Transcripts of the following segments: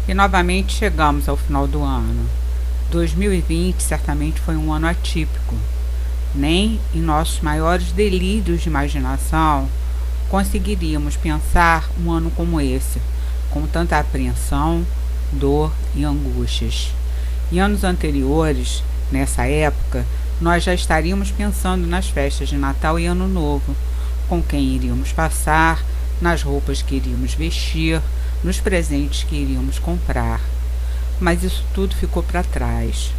E novamente chegamos ao final do ano. 2020 certamente foi um ano atípico. Nem em nossos maiores delírios de imaginação conseguiríamos pensar um ano como esse, com tanta apreensão, dor e angústias. Em anos anteriores, nessa época, nós já estaríamos pensando nas festas de Natal e Ano Novo, com quem iríamos passar, nas roupas que iríamos vestir, nos presentes que iríamos comprar. Mas isso tudo ficou para trás.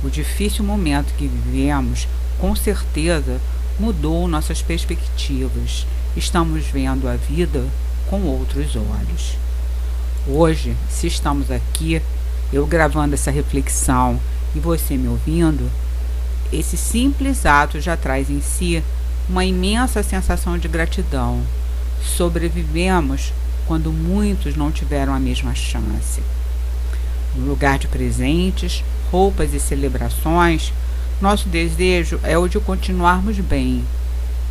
O difícil momento que vivemos, com certeza, mudou nossas perspectivas. Estamos vendo a vida com outros olhos. Hoje, se estamos aqui, eu gravando essa reflexão e você me ouvindo, esse simples ato já traz em si uma imensa sensação de gratidão. Sobrevivemos quando muitos não tiveram a mesma chance. No lugar de presentes, roupas e celebrações, nosso desejo é o de continuarmos bem.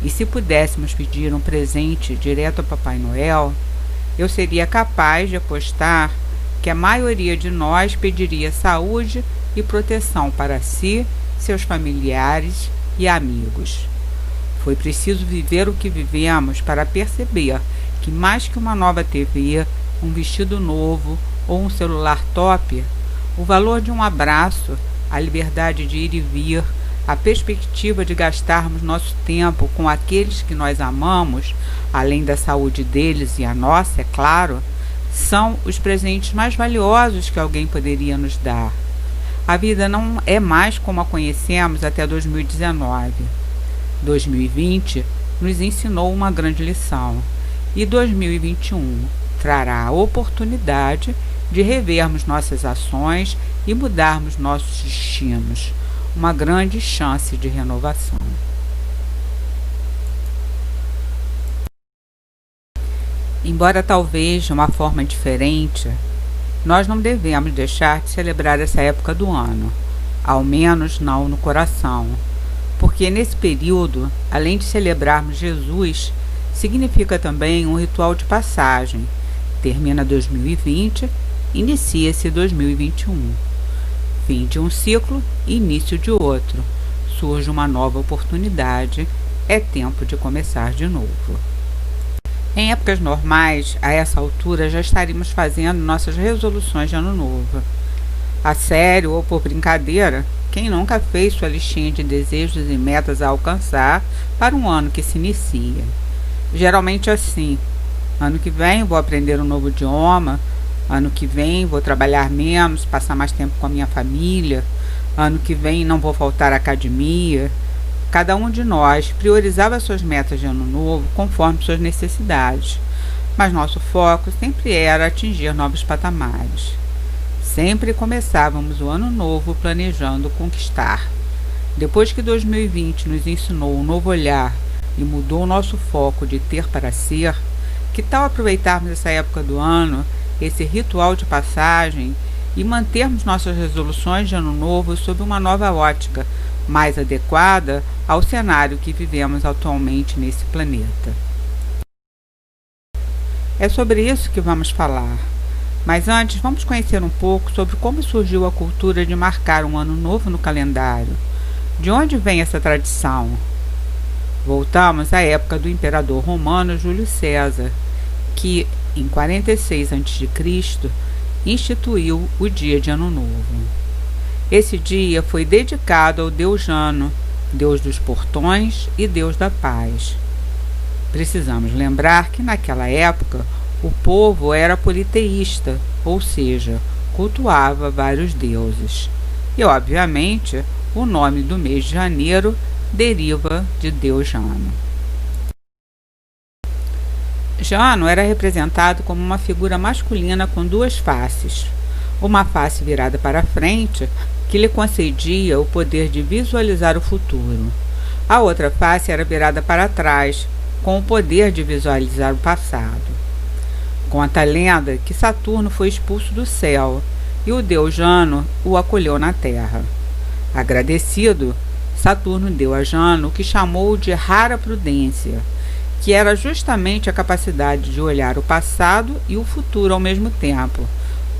E se pudéssemos pedir um presente direto ao Papai Noel, eu seria capaz de apostar que a maioria de nós pediria saúde e proteção para si, seus familiares e amigos. Foi preciso viver o que vivemos para perceber que mais que uma nova TV, um vestido novo ou um celular top, o valor de um abraço, a liberdade de ir e vir, a perspectiva de gastarmos nosso tempo com aqueles que nós amamos, além da saúde deles e a nossa, é claro, são os presentes mais valiosos que alguém poderia nos dar. A vida não é mais como a conhecemos até 2019. 2020 nos ensinou uma grande lição e 2021 trará a oportunidade de revermos nossas ações e mudarmos nossos destinos. Uma grande chance de renovação. Embora talvez de uma forma diferente, nós não devemos deixar de celebrar essa época do ano, ao menos não no coração, porque nesse período, além de celebrarmos Jesus, significa também um ritual de passagem. Termina 2020, inicia-se 2021. Fim de um ciclo, início de outro. Surge uma nova oportunidade, é tempo de começar de novo. Em épocas normais, a essa altura já estaríamos fazendo nossas resoluções de ano novo. A sério ou por brincadeira, quem nunca fez sua listinha de desejos e metas a alcançar para um ano que se inicia? Geralmente assim, ano que vem vou aprender um novo idioma, ano que vem vou trabalhar menos, passar mais tempo com a minha família, ano que vem não vou faltar à academia. Cada um de nós priorizava suas metas de ano novo conforme suas necessidades, mas nosso foco sempre era atingir novos patamares. Sempre começávamos o ano novo planejando conquistar. Depois que 2020 nos ensinou um novo olhar e mudou o nosso foco de ter para ser, que tal aproveitarmos essa época do ano, esse ritual de passagem, e mantermos nossas resoluções de ano novo sob uma nova ótica, mais adequada ao cenário que vivemos atualmente nesse planeta. É sobre isso que vamos falar. Mas antes, vamos conhecer um pouco sobre como surgiu a cultura de marcar um ano novo no calendário. De onde vem essa tradição? Voltamos à época do imperador romano Júlio César, que, em 46 a.C., instituiu o dia de Ano Novo. Esse dia foi dedicado ao deus Jano, deus dos portões e deus da paz. Precisamos lembrar que naquela época o povo era politeísta, ou seja, cultuava vários deuses. E, obviamente, o nome do mês de janeiro deriva de deus Jano. Jano era representado como uma figura masculina com duas faces. Uma face virada para frente, que lhe concedia o poder de visualizar o futuro. A outra face era virada para trás, com o poder de visualizar o passado. Conta a lenda que Saturno foi expulso do céu e o deus Jano o acolheu na terra. Agradecido, Saturno deu a Jano o que chamou de rara prudência, que era justamente a capacidade de olhar o passado e o futuro ao mesmo tempo,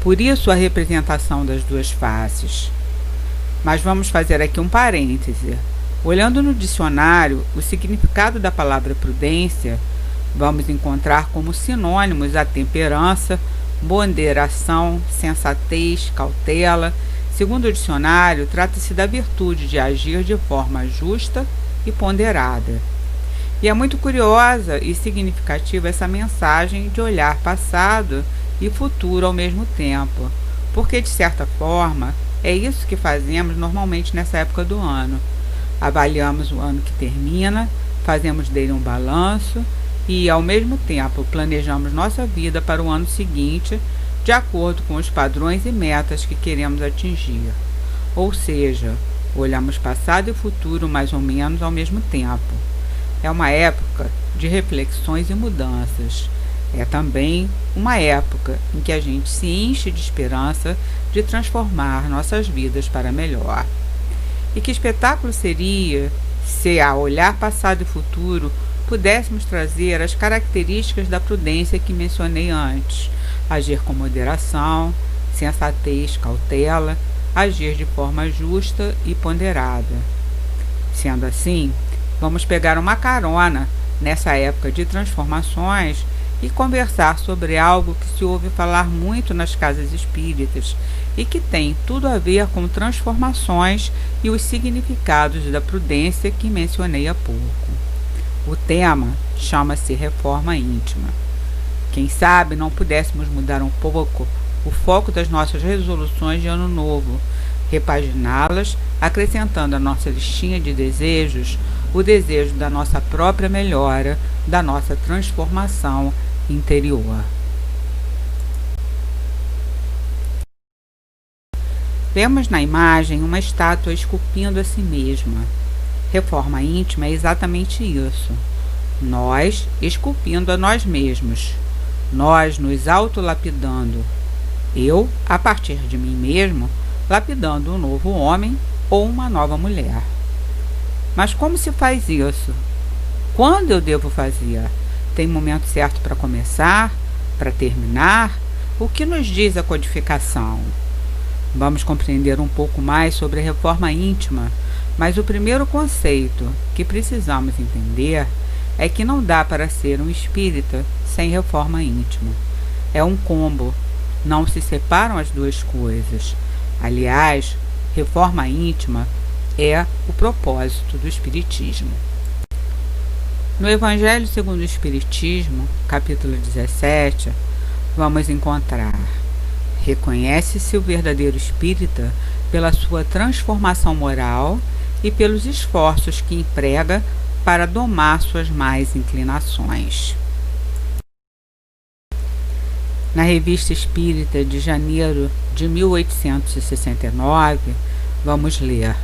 Por isso a representação das duas faces. Mas vamos fazer aqui um parêntese. Olhando no dicionário, o significado da palavra prudência, vamos encontrar como sinônimos a temperança, ponderação, sensatez, cautela. Segundo o dicionário, trata-se da virtude de agir de forma justa e ponderada. E é muito curiosa e significativa essa mensagem de olhar passado e futuro ao mesmo tempo, porque, de certa forma, é isso que fazemos normalmente nessa época do ano. Avaliamos o ano que termina, fazemos dele um balanço e, ao mesmo tempo, planejamos nossa vida para o ano seguinte, de acordo com os padrões e metas que queremos atingir. Ou seja, olhamos passado e futuro mais ou menos ao mesmo tempo. É uma época de reflexões e mudanças. É também uma época em que a gente se enche de esperança de transformar nossas vidas para melhor. E que espetáculo seria se, ao olhar passado e futuro, pudéssemos trazer as características da prudência que mencionei antes: agir com moderação, sensatez, cautela, agir de forma justa e ponderada. Sendo assim, vamos pegar uma carona nessa época de transformações e conversar sobre algo que se ouve falar muito nas casas espíritas e que tem tudo a ver com transformações e os significados da prudência que mencionei há pouco. O tema chama-se reforma íntima. Quem sabe não pudéssemos mudar um pouco o foco das nossas resoluções de ano novo, repaginá-las, acrescentando à nossa listinha de desejos o desejo da nossa própria melhora, da nossa transformação interior. Vemos na imagem uma estátua esculpindo a si mesma. Reforma íntima é exatamente isso. Nós esculpindo a nós mesmos. Nós nos autolapidando. Eu, a partir de mim mesmo, lapidando um novo homem ou uma nova mulher. Mas como se faz isso? Quando eu devo fazer? Tem momento certo para começar? Para terminar? O que nos diz a codificação? Vamos compreender um pouco mais sobre a reforma íntima, mas o primeiro conceito que precisamos entender é que não dá para ser um espírita sem reforma íntima. É um combo, não se separam as duas coisas. Aliás, reforma íntima é o propósito do Espiritismo. No Evangelho segundo o Espiritismo, capítulo 17, vamos encontrar: reconhece-se o verdadeiro espírita pela sua transformação moral e pelos esforços que emprega para domar suas más inclinações. Na Revista Espírita de janeiro de 1869, vamos ler: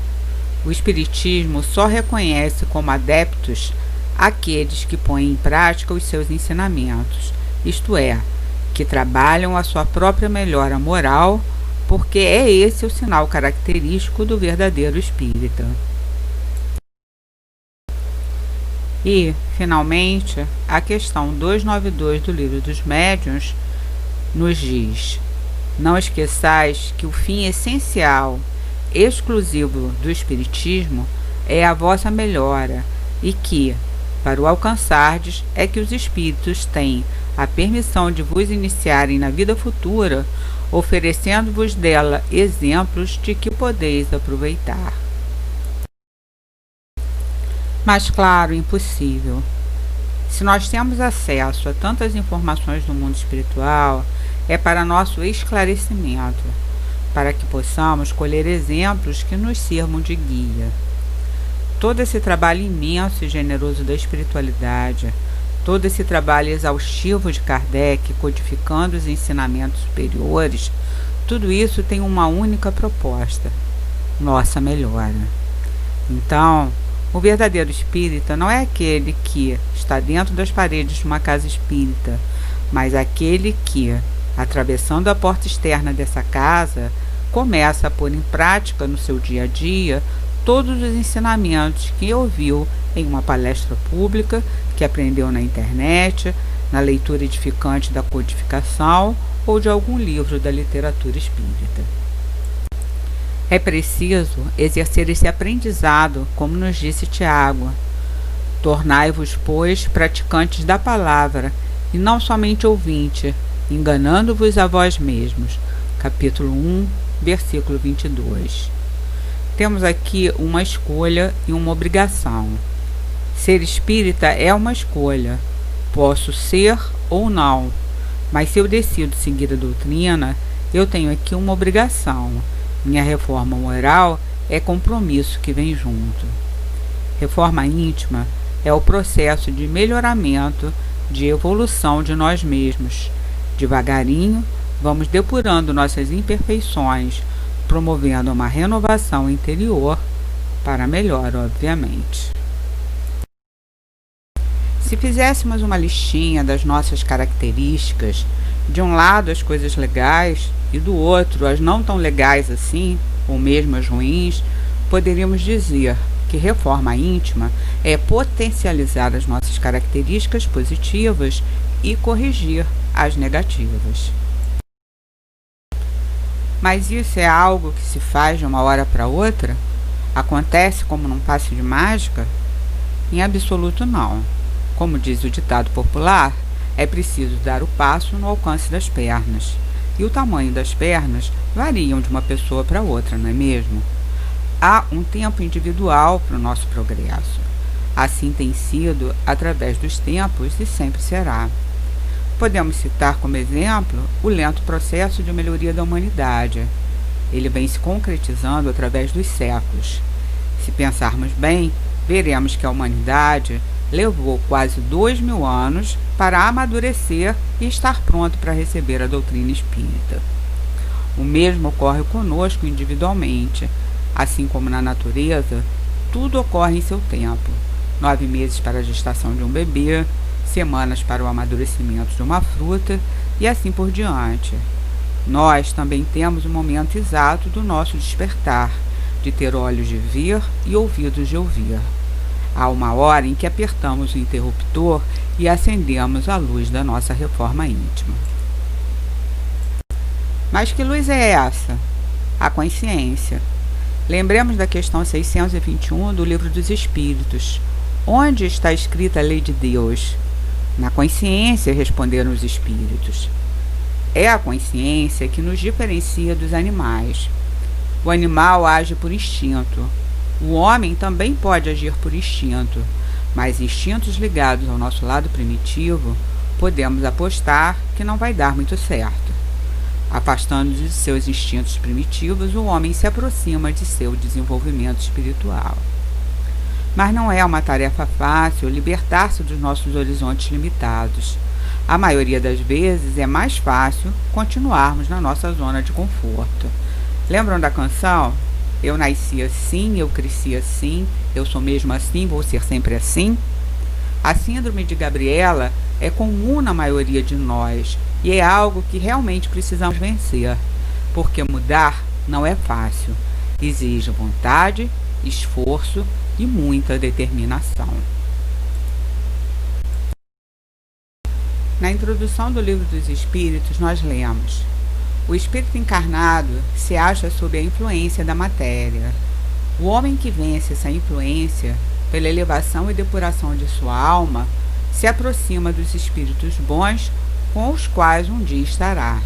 o Espiritismo só reconhece como adeptos aqueles que põem em prática os seus ensinamentos, isto é, que trabalham a sua própria melhora moral, porque é esse o sinal característico do verdadeiro espírita. E, finalmente, a questão 292 do Livro dos Médiuns nos diz: não esqueçais que o fim essencial, exclusivo do Espiritismo, é a vossa melhora, e que, para o alcançardes, é que os espíritos têm a permissão de vos iniciarem na vida futura, oferecendo-vos dela exemplos de que podeis aproveitar. Mas, claro, impossível. Se nós temos acesso a tantas informações do mundo espiritual, é para nosso esclarecimento, para que possamos colher exemplos que nos sirvam de guia. Todo esse trabalho imenso e generoso da espiritualidade, todo esse trabalho exaustivo de Kardec, codificando os ensinamentos superiores, tudo isso tem uma única proposta: nossa melhora. Então, o verdadeiro espírita não é aquele que está dentro das paredes de uma casa espírita, mas aquele que, atravessando a porta externa dessa casa, começa a pôr em prática no seu dia a dia todos os ensinamentos que ouviu em uma palestra pública, que aprendeu na internet, na leitura edificante da codificação ou de algum livro da literatura espírita. É preciso exercer esse aprendizado, como nos disse Tiago. Tornai-vos, pois, praticantes da palavra, e não somente ouvintes, enganando-vos a vós mesmos. Capítulo 1, versículo 22. Temos aqui uma escolha e uma obrigação. Ser espírita é uma escolha. Posso ser ou não, mas se eu decido seguir a doutrina, eu tenho aqui uma obrigação. Minha reforma moral é compromisso que vem junto. Reforma íntima é o processo de melhoramento, de evolução de nós mesmos. Devagarinho, vamos depurando nossas imperfeições, promovendo uma renovação interior para melhor, obviamente. Se fizéssemos uma listinha das nossas características, de um lado as coisas legais e do outro as não tão legais assim, ou mesmo as ruins, poderíamos dizer que reforma íntima é potencializar as nossas características positivas e corrigir as negativas. Mas isso é algo que se faz de uma hora para outra? Acontece como num passe de mágica? Em absoluto não. Como diz o ditado popular, é preciso dar o passo no alcance das pernas. E o tamanho das pernas variam de uma pessoa para outra, não é mesmo? Há um tempo individual para o nosso progresso. Assim tem sido através dos tempos e sempre será. Podemos citar como exemplo o lento processo de melhoria da humanidade. Ele vem se concretizando através dos séculos. Se pensarmos bem, veremos que a humanidade levou quase 2000 anos para amadurecer e estar pronto para receber a doutrina espírita. O mesmo ocorre conosco individualmente. Assim como na natureza, tudo ocorre em seu tempo. 9 meses para a gestação de um bebê, semanas para o amadurecimento de uma fruta e assim por diante. Nós também temos o momento exato do nosso despertar, de ter olhos de ver e ouvidos de ouvir. Há uma hora em que apertamos o interruptor e acendemos a luz da nossa reforma íntima. Mas que luz é essa? A consciência. Lembremos da questão 621 do Livro dos Espíritos. Onde está escrita a lei de Deus? Na consciência, responderam os espíritos. É a consciência que nos diferencia dos animais. O animal age por instinto. O homem também pode agir por instinto, mas instintos ligados ao nosso lado primitivo, podemos apostar que não vai dar muito certo. Afastando-se de seus instintos primitivos, o homem se aproxima de seu desenvolvimento espiritual. Mas não é uma tarefa fácil libertar-se dos nossos horizontes limitados. A maioria das vezes é mais fácil continuarmos na nossa zona de conforto. Lembram da canção? Eu nasci assim, eu cresci assim, eu sou mesmo assim, vou ser sempre assim? A síndrome de Gabriela é comum na maioria de nós e é algo que realmente precisamos vencer, porque mudar não é fácil, exige vontade, esforço e muita determinação. Na introdução do Livro dos Espíritos, nós lemos: o espírito encarnado se acha sob a influência da matéria. O homem que vence essa influência, pela elevação e depuração de sua alma, se aproxima dos espíritos bons com os quais um dia estará.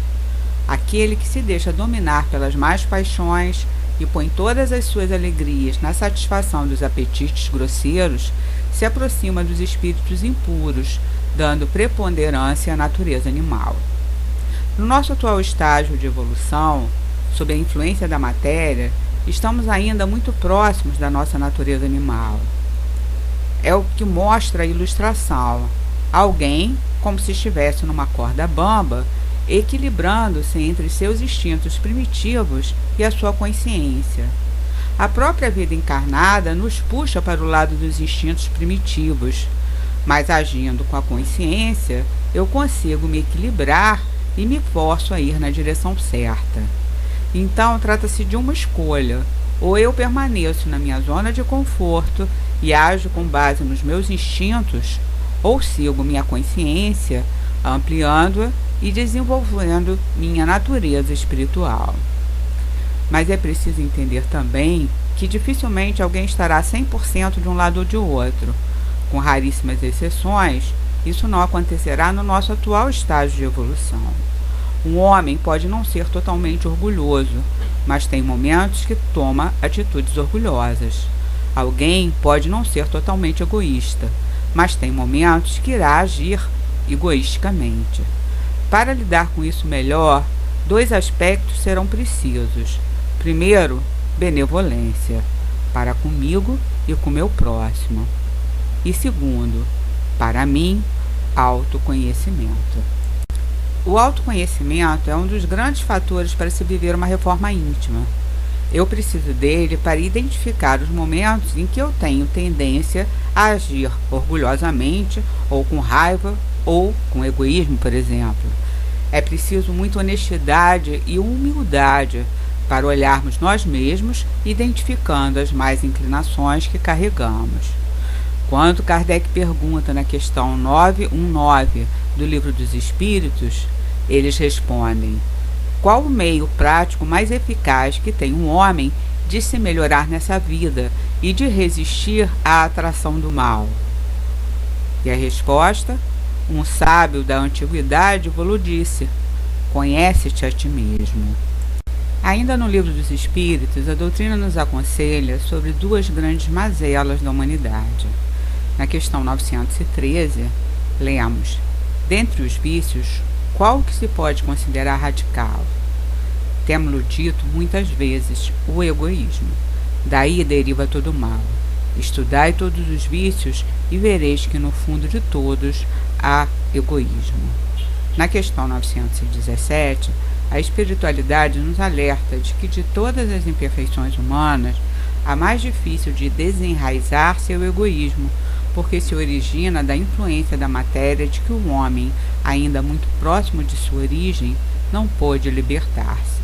Aquele que se deixa dominar pelas más paixões e põe todas as suas alegrias na satisfação dos apetites grosseiros, se aproxima dos espíritos impuros, dando preponderância à natureza animal. No nosso atual estágio de evolução, sob a influência da matéria, estamos ainda muito próximos da nossa natureza animal. É o que mostra a ilustração. Alguém, como se estivesse numa corda bamba, equilibrando-se entre seus instintos primitivos e a sua consciência. A própria vida encarnada nos puxa para o lado dos instintos primitivos, mas agindo com a consciência, eu consigo me equilibrar e me forço a ir na direção certa. Então, trata-se de uma escolha. Ou eu permaneço na minha zona de conforto e ajo com base nos meus instintos, ou sigo minha consciência, ampliando-a e desenvolvendo minha natureza espiritual. Mas é preciso entender também que dificilmente alguém estará 100% de um lado ou de outro. Com raríssimas exceções, isso não acontecerá no nosso atual estágio de evolução. Um homem pode não ser totalmente orgulhoso, mas tem momentos que toma atitudes orgulhosas. Alguém pode não ser totalmente egoísta, mas tem momentos que irá agir egoisticamente. Para lidar com isso melhor, 2 aspectos serão precisos. Primeiro, benevolência, para comigo e com meu próximo. E segundo, para mim, autoconhecimento. O autoconhecimento é um dos grandes fatores para se viver uma reforma íntima. Eu preciso dele para identificar os momentos em que eu tenho tendência a agir orgulhosamente, ou com raiva, ou com egoísmo, por exemplo. É preciso muita honestidade e humildade para olharmos nós mesmos, identificando as más inclinações que carregamos. Quando Kardec pergunta na questão 919 do Livro dos Espíritos, eles respondem: qual o meio prático mais eficaz que tem um homem de se melhorar nessa vida e de resistir à atração do mal? E a resposta: um sábio da antiguidade vos disse: conhece-te a ti mesmo. Ainda no Livro dos Espíritos, a doutrina nos aconselha sobre 2 grandes mazelas da humanidade. Na questão 913, lemos: dentre os vícios, qual que se pode considerar radical? Temo-lo dito muitas vezes, o egoísmo. Daí deriva todo o mal. Estudai todos os vícios e vereis que no fundo de todos há egoísmo. Na questão 917, a espiritualidade nos alerta de que de todas as imperfeições humanas, a mais difícil de desenraizar-se é o egoísmo, porque se origina da influência da matéria de que o homem, ainda muito próximo de sua origem, não pôde libertar-se.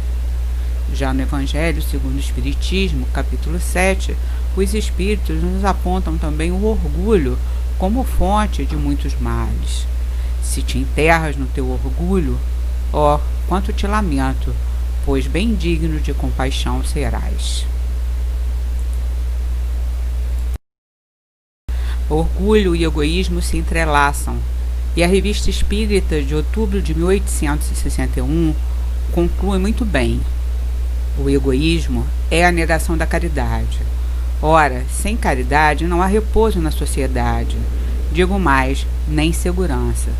Já no Evangelho segundo o Espiritismo, capítulo 7, os Espíritos nos apontam também o orgulho como fonte de muitos males. Se te enterras no teu orgulho, ó, quanto te lamento, pois bem digno de compaixão serás. Orgulho e egoísmo se entrelaçam, e a Revista Espírita de outubro de 1861 conclui muito bem: o egoísmo é a negação da caridade. Ora, sem caridade não há repouso na sociedade, digo mais, nem segurança.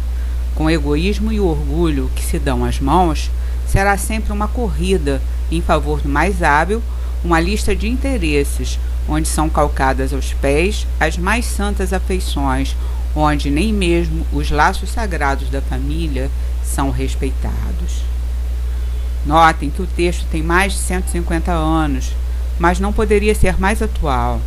Com o egoísmo e o orgulho que se dão as mãos, será sempre uma corrida em favor do mais hábil, uma lista de interesses, onde são calcadas aos pés as mais santas afeições, onde nem mesmo os laços sagrados da família são respeitados. Notem que o texto tem mais de 150 anos, mas não poderia ser mais atual.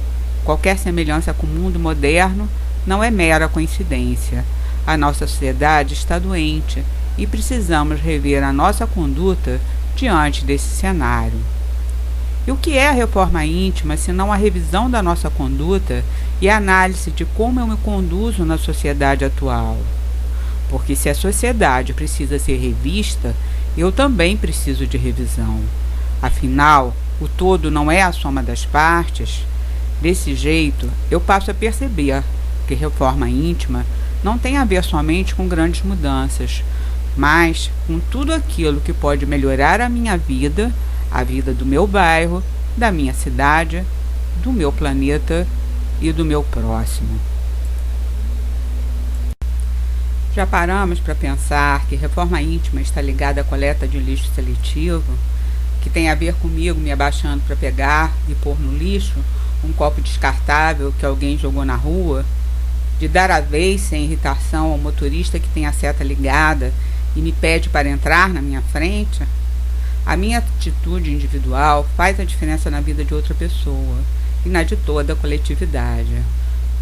Qualquer semelhança com o mundo moderno não é mera coincidência. A nossa sociedade está doente e precisamos rever a nossa conduta diante desse cenário. E o que é a reforma íntima, senão a revisão da nossa conduta e a análise de como eu me conduzo na sociedade atual? Porque se a sociedade precisa ser revista, eu também preciso de revisão. Afinal, o todo não é a soma das partes. Desse jeito, eu passo a perceber que reforma íntima não tem a ver somente com grandes mudanças, mas com tudo aquilo que pode melhorar a minha vida, a vida do meu bairro, da minha cidade, do meu planeta e do meu próximo. Já paramos para pensar que reforma íntima está ligada à coleta de lixo seletivo, que tem a ver comigo me abaixando para pegar e pôr no lixo um copo descartável que alguém jogou na rua, de dar a vez sem irritação ao motorista que tem a seta ligada e me pede para entrar na minha frente? A minha atitude individual faz a diferença na vida de outra pessoa e na de toda a coletividade.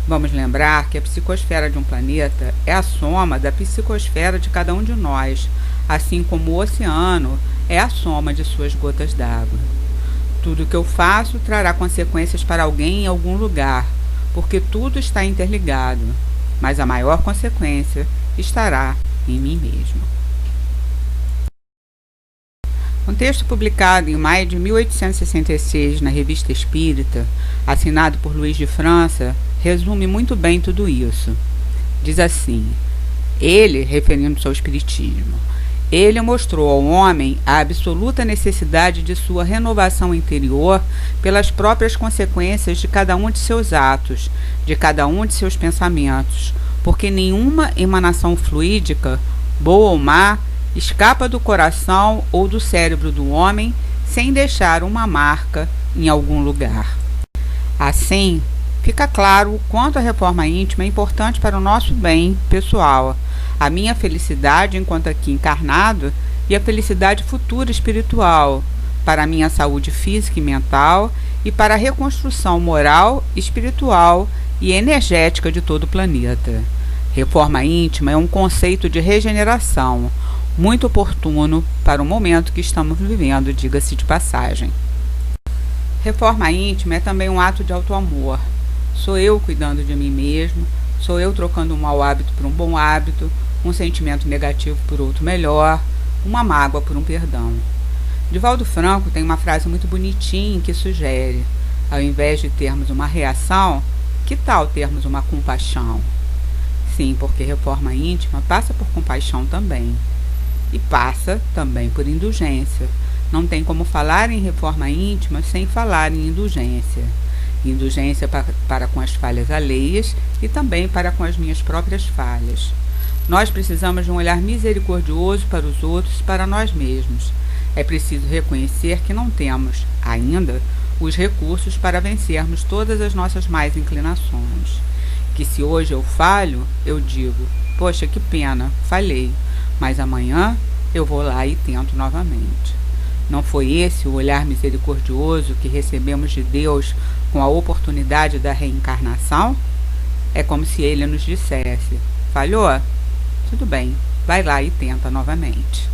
Vamos lembrar que a psicosfera de um planeta é a soma da psicosfera de cada um de nós, assim como o oceano é a soma de suas gotas d'água. Tudo que eu faço trará consequências para alguém em algum lugar, porque tudo está interligado. mas a maior consequência estará em mim mesmo. Um texto publicado em maio de 1866 na Revista Espírita, assinado por Luís de França, resume muito bem tudo isso. Diz assim: ele, referindo-se ao Espiritismo, ele mostrou ao homem a absoluta necessidade de sua renovação interior pelas próprias consequências de cada um de seus atos, de cada um de seus pensamentos, porque nenhuma emanação fluídica, boa ou má, escapa do coração ou do cérebro do homem sem deixar uma marca em algum lugar. Assim, fica claro o quanto a reforma íntima é importante para o nosso bem pessoal, a minha felicidade enquanto aqui encarnado e a felicidade futura espiritual, para a minha saúde física e mental e para a reconstrução moral, espiritual e energética de todo o planeta. Reforma íntima é um conceito de regeneração, muito oportuno para o momento que estamos vivendo, diga-se de passagem. Reforma íntima é também um ato de auto-amor. Sou eu cuidando de mim mesmo, sou eu trocando um mau hábito por um bom hábito, um sentimento negativo por outro melhor, uma mágoa por um perdão. Divaldo Franco tem uma frase muito bonitinha que sugere: ao invés de termos uma reação, que tal termos uma compaixão? Sim, porque reforma íntima passa por compaixão também. E passa também por indulgência. Não tem como falar em reforma íntima sem falar em indulgência. Indulgência para com as falhas alheias e também para com as minhas próprias falhas. Nós precisamos de um olhar misericordioso para os outros e para nós mesmos. É preciso reconhecer que não temos, ainda, os recursos para vencermos todas as nossas más inclinações. Que se hoje eu falho, eu digo: poxa, que pena, falhei. Mas amanhã eu vou lá e tento novamente. Não foi esse o olhar misericordioso que recebemos de Deus com a oportunidade da reencarnação? É como se ele nos dissesse: falhou? Tudo bem, vai lá e tenta novamente.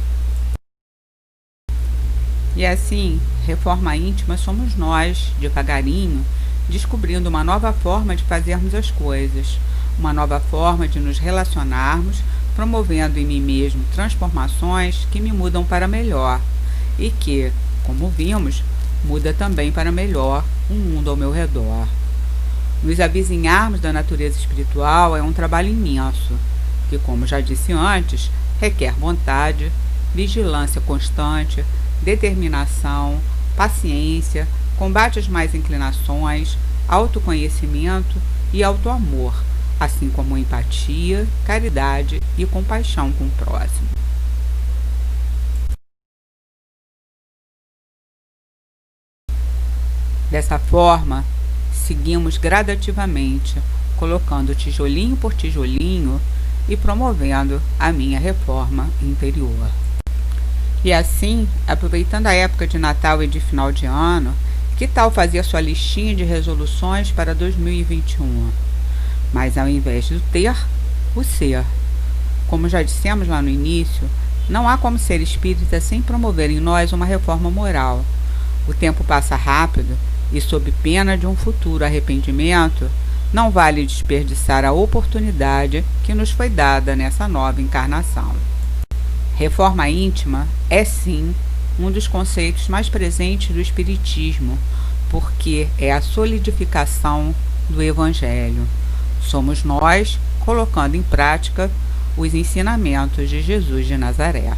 E assim, reforma íntima somos nós, devagarinho, descobrindo uma nova forma de fazermos as coisas, uma nova forma de nos relacionarmos, promovendo em mim mesmo transformações que me mudam para melhor e que, como vimos, muda também para melhor o mundo ao meu redor. Nos avizinharmos da natureza espiritual é um trabalho imenso, que, como já disse antes, requer vontade, vigilância constante, determinação, paciência, combate às más inclinações, autoconhecimento e autoamor, assim como empatia, caridade e compaixão com o próximo. Dessa forma, seguimos gradativamente, colocando tijolinho por tijolinho e promovendo a minha reforma interior. E assim, aproveitando a época de Natal e de final de ano, que tal fazer sua listinha de resoluções para 2021? Mas ao invés do ter, o ser. Como já dissemos lá no início, não há como ser espírita sem promover em nós uma reforma moral. O tempo passa rápido e, sob pena de um futuro arrependimento, não vale desperdiçar a oportunidade que nos foi dada nessa nova encarnação. Reforma íntima é, sim, um dos conceitos mais presentes do Espiritismo, porque é a solidificação do Evangelho. Somos nós colocando em prática os ensinamentos de Jesus de Nazaré.